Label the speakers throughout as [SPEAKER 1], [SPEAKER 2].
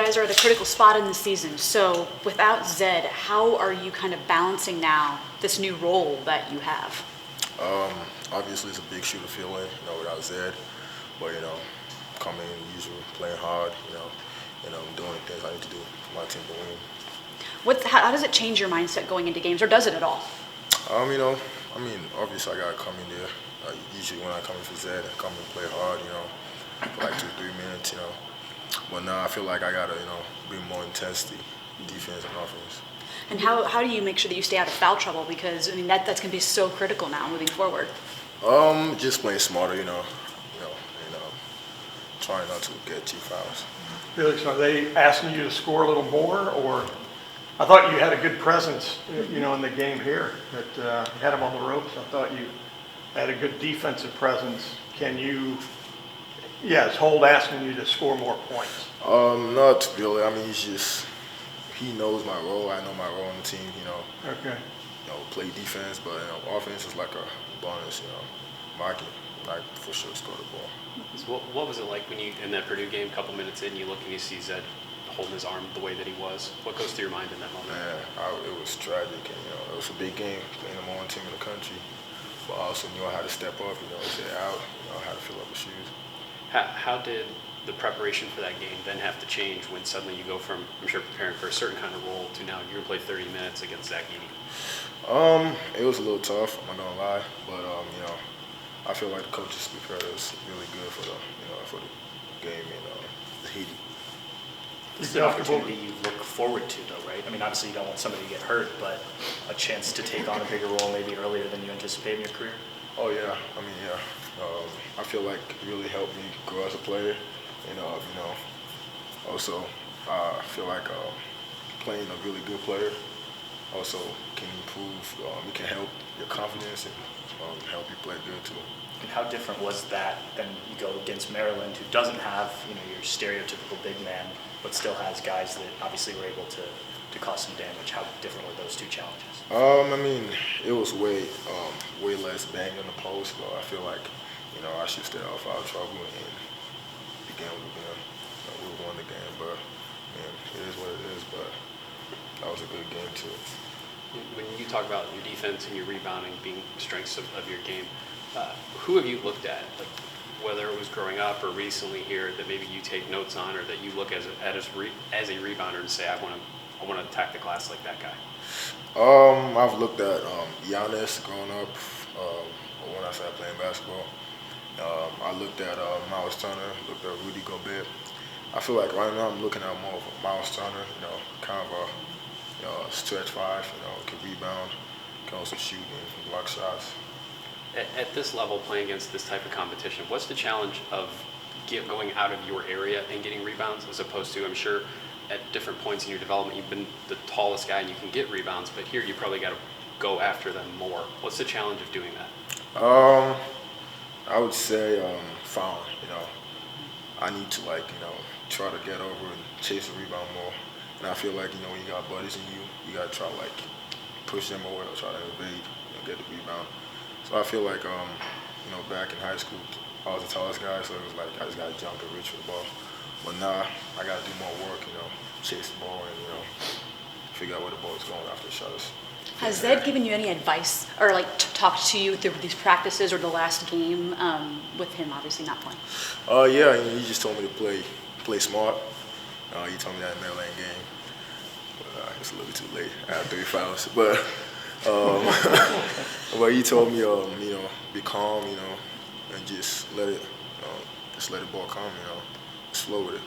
[SPEAKER 1] guys are at a critical spot in the season. So without Zed, how are you kind of balancing now this new role that you have?
[SPEAKER 2] Obviously, it's a big shoe to fill in, without Zed. But, coming in, usual, playing hard, doing the things I need to do for my team to win.
[SPEAKER 1] How does it change your mindset going into games, or does it at all?
[SPEAKER 2] Obviously I gotta come in there. Usually when I come in for Zed, I come and play hard, for like 2-3 minutes, But now I feel like I gotta, bring more intensity, defense and offense.
[SPEAKER 1] And how do you make sure that you stay out of foul trouble? Because that's gonna be so critical now moving forward.
[SPEAKER 2] Just playing smarter, and trying not to get cheap fouls.
[SPEAKER 3] Felix, are they asking you to score a little more, or I thought you had a good presence, in the game here, that you had them on the ropes. I thought you had a good defensive presence. Is Holt asking you to score more points?
[SPEAKER 2] Not really. He knows my role. I know my role on the team,
[SPEAKER 3] Okay.
[SPEAKER 2] Play defense, but offense is like a bonus, I can for sure score the ball.
[SPEAKER 4] So what was it like when you, in that Purdue game, a couple minutes in, you look and you see Zed holding his arm the way that he was? What goes through your mind in that moment?
[SPEAKER 2] Man, it was tragic, and it was a big game, playing the number one team in the country. But I also knew I had to step up, stay out, how to fill up the shoes.
[SPEAKER 4] How did the preparation for that game then have to change when suddenly you go from, I'm sure, preparing for a certain kind of role to now you're going to play 30 minutes against Zach Edey?
[SPEAKER 2] It was a little tough, I'm not gonna lie, but I feel like the coaches prepared us really good for the game in Tahiti.
[SPEAKER 5] This is an opportunity you look forward to, though, right? Obviously you don't want somebody to get hurt, but a chance to take on a bigger role maybe earlier than you anticipate in your career?
[SPEAKER 2] Oh yeah, I feel like it really helped me grow as a player, also I feel like playing a really good player also can improve, it can help your confidence and help you play good too.
[SPEAKER 5] And how different was that than you go against Maryland, who doesn't have your stereotypical big man, but still has guys that obviously were able to cause some damage? How different were those two challenges?
[SPEAKER 2] It was way less bang on the post, but I feel like I should stay off foul trouble, and the game would have been, we won the game, but it is what it is. But that was a good game too.
[SPEAKER 4] When you talk about your defense and your rebounding being strengths of your game, who have you looked at, like whether it was growing up or recently here, that maybe you take notes on, or that you look as a rebounder and say, I want to attack the glass like that guy?
[SPEAKER 2] I've looked at Giannis growing up when I started playing basketball. I looked at Miles Turner, looked at Rudy Gobert. I feel like right now I'm looking at more of a Miles Turner, kind of a stretch five, can rebound, can also shoot and block shots.
[SPEAKER 4] At this level, playing against this type of competition, what's the challenge of going out of your area and getting rebounds, as opposed to, I'm sure, at different points in your development, you've been the tallest guy and you can get rebounds, but here you probably got to go after them more. What's the challenge of doing that?
[SPEAKER 2] I would say fouling. I need to try to get over and chase the rebound more. And I feel like when you got buddies in you got to try to push them away or try to evade and get the rebound. So I feel like back in high school I was the tallest guy, so it was like I just got to jump and reach for the ball. But now I got to do more work, chase the ball and figure out where the ball is going after the shots.
[SPEAKER 1] Has Zed given you any advice or talked to you through these practices or the last game with him obviously not playing?
[SPEAKER 2] Yeah, he just told me to play smart. He told me that in the Maryland game. But it's a little bit too late. I had 3 fouls. But but he told me be calm, and just let the ball come, just flow with it.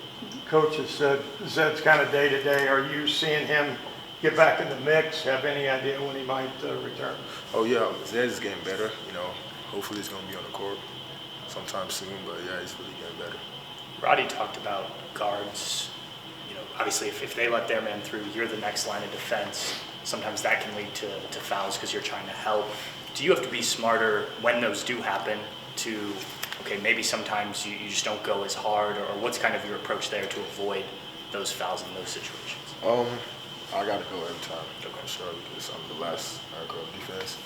[SPEAKER 3] Coach has said Zed's kind of day to day. Are you seeing him get back in the mix? Have any idea when he might return?
[SPEAKER 2] Oh yeah, Zed is getting better. Hopefully he's going to be on the court sometime soon. But yeah, he's really getting better.
[SPEAKER 5] Roddy talked about guards. Obviously, if they let their man through, you're the next line of defense. Sometimes that can lead to fouls because you're trying to help. Do you have to be smarter when those do happen to, maybe sometimes you just don't go as hard, or what's kind of your approach there to avoid those fouls in those situations?
[SPEAKER 2] I got to go every time, for sure, because I'm the last anchor of defense.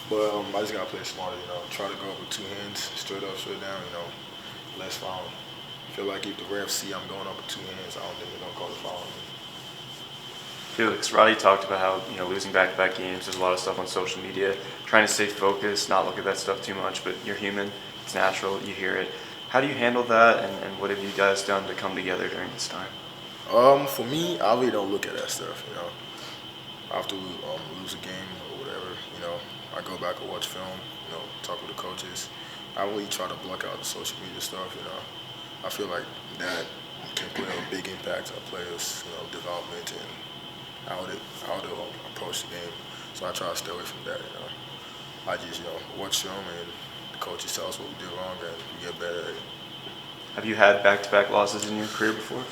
[SPEAKER 2] But I just got to play smarter, try to go up with 2 hands, straight up, straight down, less fouling. feel like if the refs see I'm going up with 2 hands, I don't think they're gonna call the foul on me.
[SPEAKER 6] Felix, Roddy talked about how, losing back-to-back games, there's a lot of stuff on social media, trying to stay focused, not look at that stuff too much, but you're human, it's natural, you hear it. How do you handle that, and what have you guys done to come together during this time?
[SPEAKER 2] For me, I really don't look at that stuff, After we lose a game or whatever, I go back and watch film, talk with the coaches. I really try to block out the social media stuff, I feel like that can play a big impact on players, development and how they'll approach the game. So I try to stay away from that, I just, watch film and the coaches tell us what we did wrong and we get better at it.
[SPEAKER 6] Have you had back-to-back losses in your career before?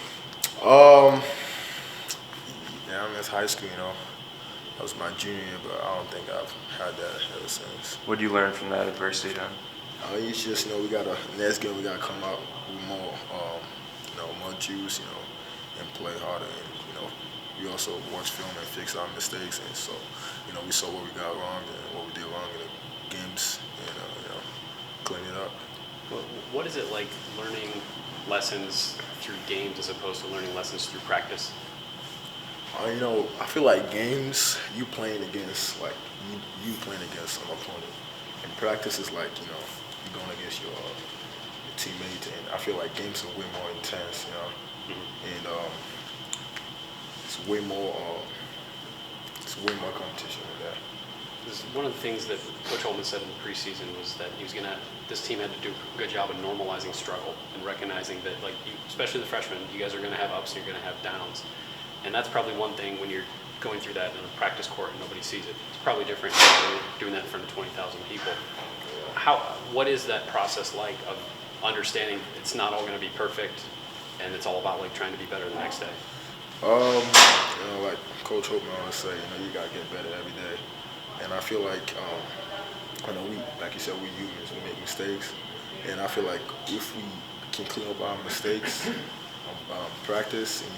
[SPEAKER 2] Yeah, it's high school, That was my junior year, but I don't think I've had that ever since.
[SPEAKER 6] What did you learn from that adversity then?
[SPEAKER 2] It's just, next game we gotta come out with more, more juice, and play harder. And, we also watch film and fix our mistakes. And so, we saw what we got wrong and what we did wrong in the games, and clean it up.
[SPEAKER 4] What is it like learning lessons through games as opposed to learning lessons through practice?
[SPEAKER 2] I feel like games, you playing against you playing against an opponent. And practice is like, you're going against your teammate, and I feel like games are way more intense, and it's way more competition than that.
[SPEAKER 4] This is one of the things that Coach Holman said in the preseason was that this team had to do a good job of normalizing struggle and recognizing that, especially the freshmen, you guys are going to have ups and you're going to have downs. And that's probably one thing when you're going through that in a practice court and nobody sees it. It's probably different when you're doing that in front of 20,000 people. What is that process like of understanding it's not all going to be perfect and it's all about trying to be better the next day?
[SPEAKER 2] Like Coach Holman always say, you got to get better every day. And I feel like, like you said, we humans, we make mistakes. And I feel like if we can clean up our mistakes, practice, and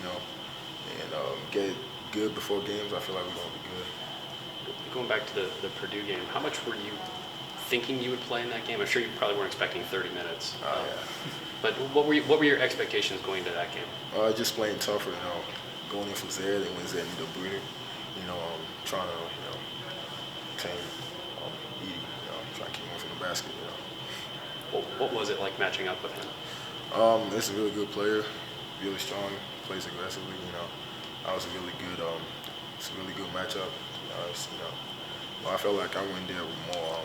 [SPEAKER 2] get good before games, I feel like we're going to be good.
[SPEAKER 4] Going back to the Purdue game, how much were you thinking you would play in that game? I'm sure you probably weren't expecting 30 minutes.
[SPEAKER 2] Yeah.
[SPEAKER 4] But what were your expectations going to that game?
[SPEAKER 2] Just playing tougher, going in from Zed and when Zed need a breather, trying to, tame Edie, trying to keep him from the basket,
[SPEAKER 4] What was it like matching up with him?
[SPEAKER 2] It's a really good player, really strong, plays aggressively, That was a really good, it's a really good matchup. I felt like I went there with more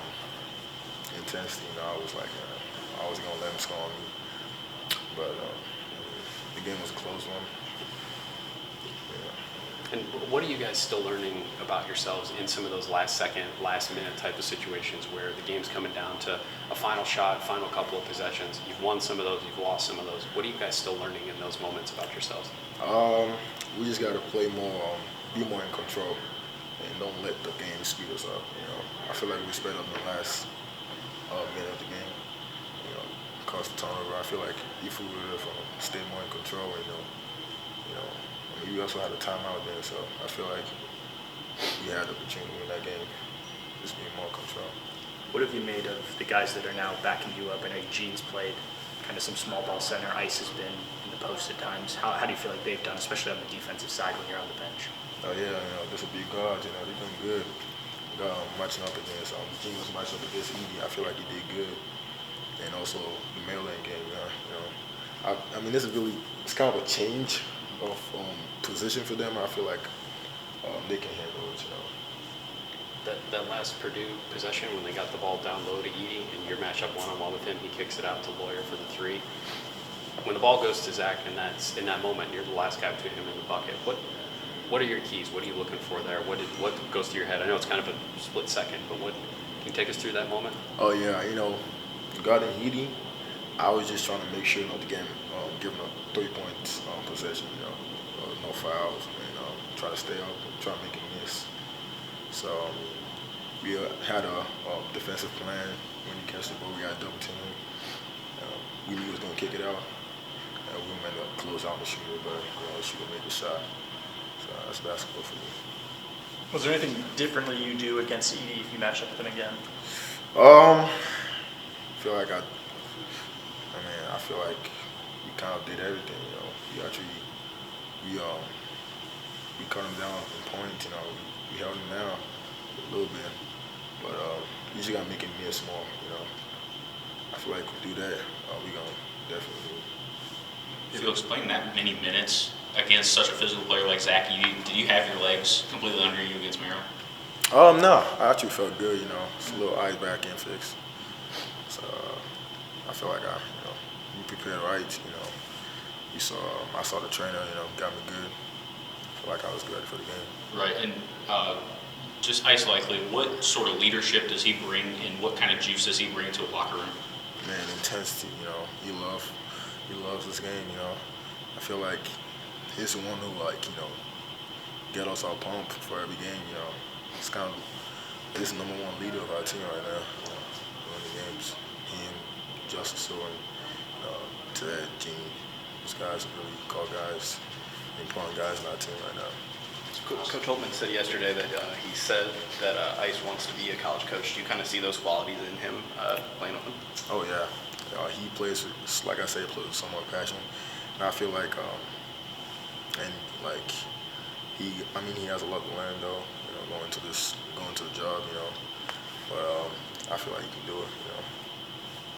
[SPEAKER 2] intensity. I was like, I was gonna let him score on me, but the game was a close one.
[SPEAKER 4] And what are you guys still learning about yourselves in some of those last minute type of situations where the game's coming down to a final shot, final couple of possessions? You've won some of those, you've lost some of those. What are you guys still learning in those moments about yourselves?
[SPEAKER 2] We just got to play more, be more in control, and don't let the game speed us up. I feel like we sped up the last minute of the game. Caused the turnover. I feel like if we would have stayed more in control, we also had a timeout there, so I feel like we had the opportunity to win that game. Just being more control.
[SPEAKER 5] What have you made of the guys that are now backing you up? I know Eugene's played kind of some small ball center. Ice has been in the post at times. How do you feel like they've done, especially on the defensive side when you're on the bench?
[SPEAKER 2] Oh yeah, this will be guards. They've done good. Matching up against Eugene was matching up against Edie. I feel like he did good, and also the Maryland game. This is really it's kind of a change of position for them. I feel like they can handle it.
[SPEAKER 4] That last Purdue possession when they got the ball down low to Edie and your matchup one-on-one with him, he kicks it out to Lawyer for the 3. When the ball goes to Zach and that's in that moment, you're the last guy between him and the bucket. What are your keys? What are you looking for there? What goes through your head? I know it's kind of a split second, but can you take us through that moment?
[SPEAKER 2] Oh yeah, guarding Edie, I was just trying to make sure not to get him, give him a 3 points possession, no fouls, and try to stay up and try to make him miss. So we had a defensive plan. When you catch the ball, we got double team. We knew he was going to kick it out. We were meant to close out the shooter, but the shooter made the shot. So that's basketball for me.
[SPEAKER 7] Was there anything differently you do against Edie if you match up with him again?
[SPEAKER 2] I feel like we kind of did everything. You know, we cut them down in points. You know, we held them down a little bit, but we just gotta make it miss more. You know, I feel like if we do that, we gonna definitely win.
[SPEAKER 8] Felix, playing that many minutes against such a physical player like Zach, did you have your legs completely under you against Maryland?
[SPEAKER 2] No, I actually felt good. You know, it's a little ice back in fix. So I feel like we prepared right. You know, I saw the trainer. You know, got me good. I feel like I was ready for the game.
[SPEAKER 8] Right, and just isolately, what sort of leadership does he bring, and what kind of juice does he bring to a locker room?
[SPEAKER 2] Man, intensity. You know, he loves this game. You know, I feel like he's the one who get us all pumped for every game. You know, he's the number one leader of our team right now. You know, during the games, he and Justice and Ted, Gene, these guys are really call guys, important guys in our team right now.
[SPEAKER 9] Coach Holtman said yesterday that he said that Ice wants to be a college coach. Do you kind of see those qualities in him playing with him?
[SPEAKER 2] Oh yeah, he plays, like I say, he plays with so much passion, and I feel like, he has a lot to learn though. You know, going to the job. You know, but I feel like he can do it. You know.